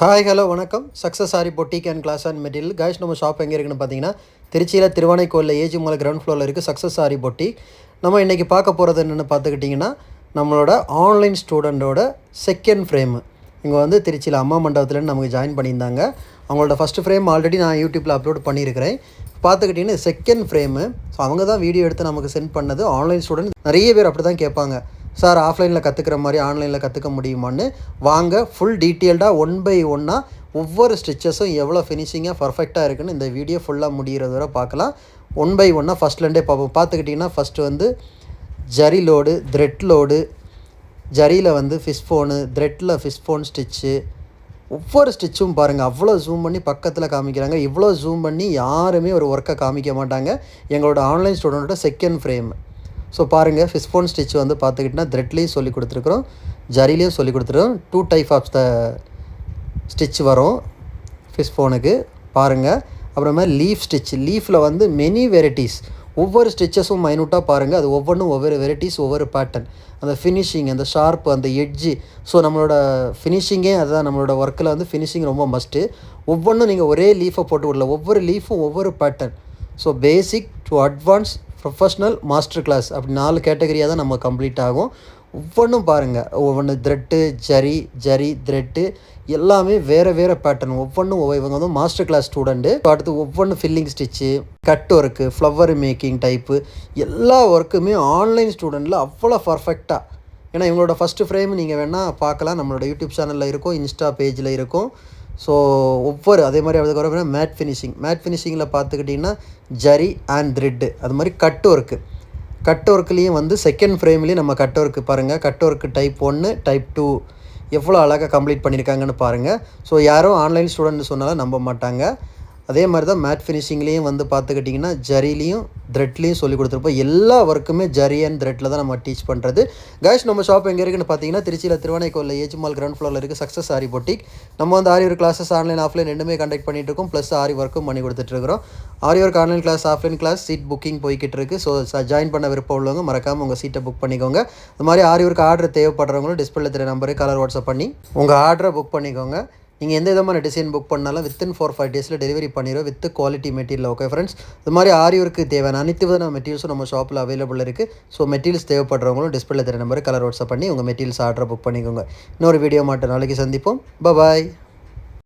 Hi hello வணக்கம். Success sari boutique and class and material guys. நம்ம shop எங்கே இருக்குன்னு பார்த்தீங்கன்னா திருச்சியில் திருவானைக்கோயிலில் ஏஜி மலை கிரவுண்ட் ஃப்ளோரில் இருக்குது சக்ஸஸ் சாரி பொட்டிக். நம்ம இன்றைக்கி பார்க்க போகிறது என்னென்னு பார்த்துக்கிட்டிங்கன்னா நம்மளோட ஆன்லைன் ஸ்டூடெண்ட்டோட செகண்ட் ஃப்ரேமு. இங்கே வந்து திருச்சியில் அம்மா மண்டபத்துலேருந்து நமக்கு ஜாயின் பண்ணியிருந்தாங்க. அவங்களோட ஃபஸ்ட்டு ஃப்ரேம் ஆல்ரெடி நான் யூடியூப்பில் அப்லோட் பண்ணியிருக்கிறேன். பார்த்துக்கிட்டிங்கன்னா செகண்ட் ஃப்ரேமு. ஸோ அவங்க தான் வீடியோ எடுத்து நமக்கு சென்ட் பண்ணது. ஆன்லைன் ஸ்டூடெண்ட் நிறைய பேர் அப்படி தான் கேட்பாங்க, சார் ஆஃப்லைனில் கற்றுக்கிற மாதிரி ஆன்லைனில் கற்றுக்க முடியுமான்னு. வாங்க ஃபுல் டீட்டெயில்டாக ஒன் பை ஒன்னாக ஒவ்வொரு ஸ்டிச்சஸும் எவ்வளோ ஃபினிஷிங்காக பர்ஃபெக்டாக இருக்குன்னு இந்த வீடியோ ஃபுல்லாக முடிகிறது வரை பார்க்கலாம். ஒன் பை ஒன்னாக ஃபஸ்ட்லேருந்தே பார்ப்போம். பார்த்துக்கிட்டிங்கன்னா ஃபஸ்ட்டு வந்து ஜரி லோடு, த்ரெட் லோடு, ஜரியில் வந்து ஃபிஷ் ஃபோனு, த்ரெட்டில் ஃபிஷ் ஃபோன் ஸ்டிச்சு, ஒவ்வொரு ஸ்டிச்சும் பாருங்கள் அவ்வளோ ஜூம் பண்ணி பக்கத்தில் காமிக்கிறாங்க. இவ்வளோ ஜூம் பண்ணி யாருமே ஒரு ஒர்க்கை காமிக்க மாட்டாங்க. எங்களோட ஆன்லைன் ஸ்டூடெண்ட்டோட செகண்ட் ஃப்ரேம். ஸோ பாருங்கள் ஃபிஷ் ஃபோன் ஸ்டிச் வந்து பார்த்துக்கிட்டிங்கன்னா த்ரெட்லேயும் சொல்லி கொடுத்துருக்குறோம், ஜரிலையும் சொல்லி கொடுத்துருக்கோம். 2 டைப் ஆஃப் த ஸ்டிச் வரும் ஃபிஷ் ஃபோனுக்கு பாருங்கள். அப்புறமா லீஃப் ஸ்டிச், லீஃபில் வந்து மெனி வெரைட்டிஸ், ஒவ்வொரு ஸ்டிச்சஸும் மைனூட்டாக பாருங்கள். அது ஒவ்வொன்றும் ஒவ்வொரு வெரைட்டிஸ், ஒவ்வொரு பேட்டர்ன், அந்த ஃபினிஷிங், அந்த ஷார்ப்பு, அந்த எட்ஜு. ஸோ நம்மளோட ஃபினிஷிங்கே அதுதான். நம்மளோட ஒர்க்கில் வந்து ஃபினிஷிங் ரொம்ப மஸ்ட்டு. ஒவ்வொன்றும் நீங்கள் ஒரே லீஃபை போட்டு விடல, ஒவ்வொரு லீஃபும் ஒவ்வொரு pattern. So basic to advance, professional, master class அப்படி 4 கேட்டகரியாக தான் நம்ம கம்ப்ளீட் ஆகும். ஒவ்வொன்றும் பாருங்கள், ஒவ்வொன்று த்ரெட்டு, ஜரி த்ரெட்டு எல்லாமே வேறு வேறு பேட்டர்ன். ஒவ்வொன்றும் இவங்க வந்து மாஸ்டர் கிளாஸ் ஸ்டூடெண்ட்டு. அடுத்து ஒவ்வொன்றும் filling stitch, cut work, flower making type, எல்லா ஒர்க்குமே ஆன்லைன் ஸ்டூடெண்ட்டில் அவ்வளோ பர்ஃபெக்டாக. ஏன்னா இவங்களோட ஃபஸ்ட்டு ஃப்ரேம் நீங்கள் வேணால் பார்க்கலாம், நம்மளோட யூடியூப் சேனலில் இருக்கும், இன்ஸ்டா பேஜில் இருக்கும். ஸோ ஒவ்வொரு அதே மாதிரி அதுக்கப்புறம் மேட் ஃபினிஷிங்கில் பார்த்துக்கிட்டிங்கன்னா ஜரி அண்ட் த்ரெட்டு, அது மாதிரி கட் ஒர்க்குலேயும் வந்து செகண்ட் ஃப்ரேம்லேயும் நம்ம கட் ஒர்க்கு பாருங்கள். கட் ஒர்க்கு டைப் 1, டைப் 2 எவ்வளோ அழகாக கம்ப்ளீட் பண்ணியிருக்காங்கன்னு பாருங்கள். ஸோ யாரும் ஆன்லைன் ஸ்டூடெண்ட் சொன்னாலும் நம்ப மாட்டாங்க. அதே மாதிரி தான் மேட் ஃபினிஷிங்லேயும் வந்து பார்த்துக்கிட்டிங்கன்னா ஜரிலையும் த்ரெட்லேயும் சொல்லி கொடுத்துருப்போம். எல்லா ஒர்க்குமே ஜரி அண்ட் த்ரெட்டில் தான் நம்ம டீச் பண்ணுறது. கைஸ் நம்ம ஷாப் எங்கே இருக்குன்னு பார்த்தீங்கன்னா திருச்சியில் திருவானைக்கோயிலில் ஏஜி மால் கிரவுண்ட் ஃப்ளோரில் இருக்குது சக்ஸஸ் சாரி பொட்டிக். நம்ம வந்து aari work classes online offline ரெண்டுமே கண்டக்ட் பண்ணிட்டு இருக்கோம். ப்ளஸ் ஆரி ஒர்க்கும் பண்ணி கொடுத்துட்ருக்கிறோம். Aari work online class, offline class, seat booking போய்கிட்டு இருக்குது. ஸோ ஜாயின் பண்ண விருப்பம் உள்ளவங்க மறக்காமல் உங்கள் சீட்டை புக் பண்ணிக்கோங்க. அது மாதிரி ஆரி ஒர்க் ஆர்டர் தேவைப்படுறவங்களும் டிஸ்பிளே தெரிய நம்பருக்கு கலர் வாட்ஸ்அப் பண்ணி உங்கள் ஆர்டரை புக் பண்ணிக்கோங்க. நீங்கள் எந்த விதமான டிசைன் புக் பண்ணாலும் வித்தின் 4-5 டேஸில் டெலிவரி பண்ணிடுவோம் with quality material. Okay friends, இது மாதிரி ஆரி ஒர்க்கு தேவையான அனைத்து விதமான மெட்டீரியல்ஸும் நம்ம ஷாப்பில் அவைலபிள் இருக்குது. ஸோ மெட்டீரியல்ஸ் தேவைப்படுறவங்களும் டிஸ்பிளே தெரிய நம்பருக்கு கலர் வாட்ஸ்அப் பண்ணி உங்கள் மெட்டீரியல்ஸ் ஆர்டரை புக் பண்ணிக்கோங்க. இன்னொரு வீடியோ மட்டும் நாளைக்கு சந்திப்போம். பாய்.